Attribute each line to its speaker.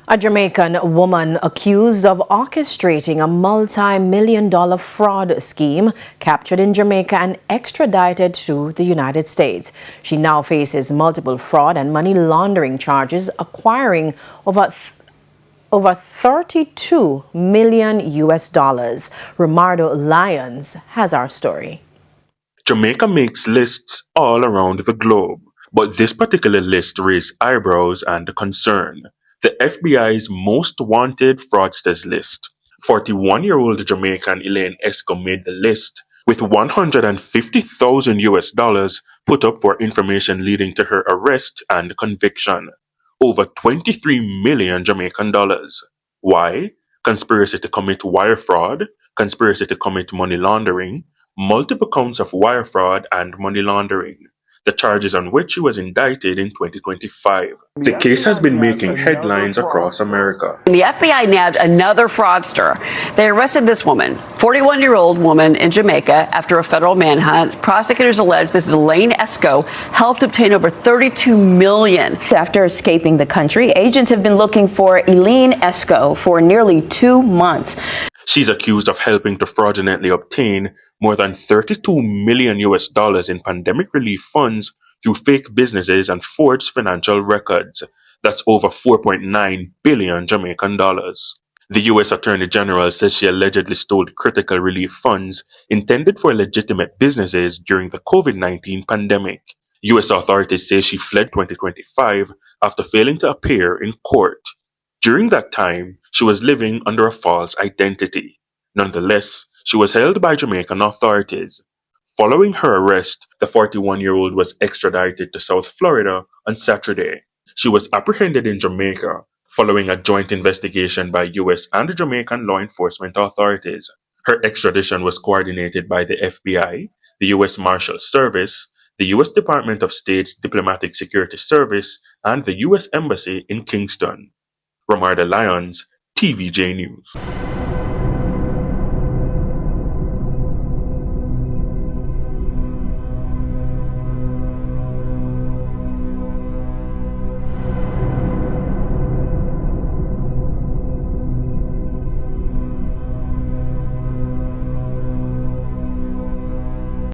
Speaker 1: A Jamaican woman accused of orchestrating a multi-million-dollar fraud scheme captured in Jamaica and extradited to the United States. She now faces multiple fraud and money laundering charges, acquiring over 32 million US dollars. Romardo Lyons has our story.
Speaker 2: Jamaica makes lists all around the globe, but this particular list raised eyebrows and concern. The FBI's most wanted fraudsters list. 41-year-old Jamaican Elaine Esco made the list, with 150,000 US dollars put up for information leading to her arrest and conviction. Over 23 million Jamaican dollars. Why? Conspiracy to commit wire fraud, conspiracy to commit money laundering, multiple counts of wire fraud and money laundering, the charges on which she was indicted in 2025. The case has been making headlines across America.
Speaker 3: The FBI nabbed another fraudster. They arrested this woman, 41-year-old woman in Jamaica, after a federal manhunt. Prosecutors allege this Elaine Esco helped obtain over $32 million.
Speaker 4: After escaping the country, agents have been looking for Elaine Esco for nearly 2 months.
Speaker 2: She's accused of helping to fraudulently obtain more than 32 million US dollars in pandemic relief funds through fake businesses and forged financial records. That's over 4.9 billion Jamaican dollars. The US Attorney General says she allegedly stole critical relief funds intended for legitimate businesses during the COVID-19 pandemic. US authorities say she fled 2025 after failing to appear in court. During that time, she was living under a false identity. Nonetheless, she was held by Jamaican authorities. Following her arrest, the 41-year-old was extradited to South Florida on Saturday. She was apprehended in Jamaica following a joint investigation by US and Jamaican law enforcement authorities. Her extradition was coordinated by the FBI, the US Marshal Service, the US Department of State's Diplomatic Security Service, and the US Embassy in Kingston. Romardo Lyons, TVJ News.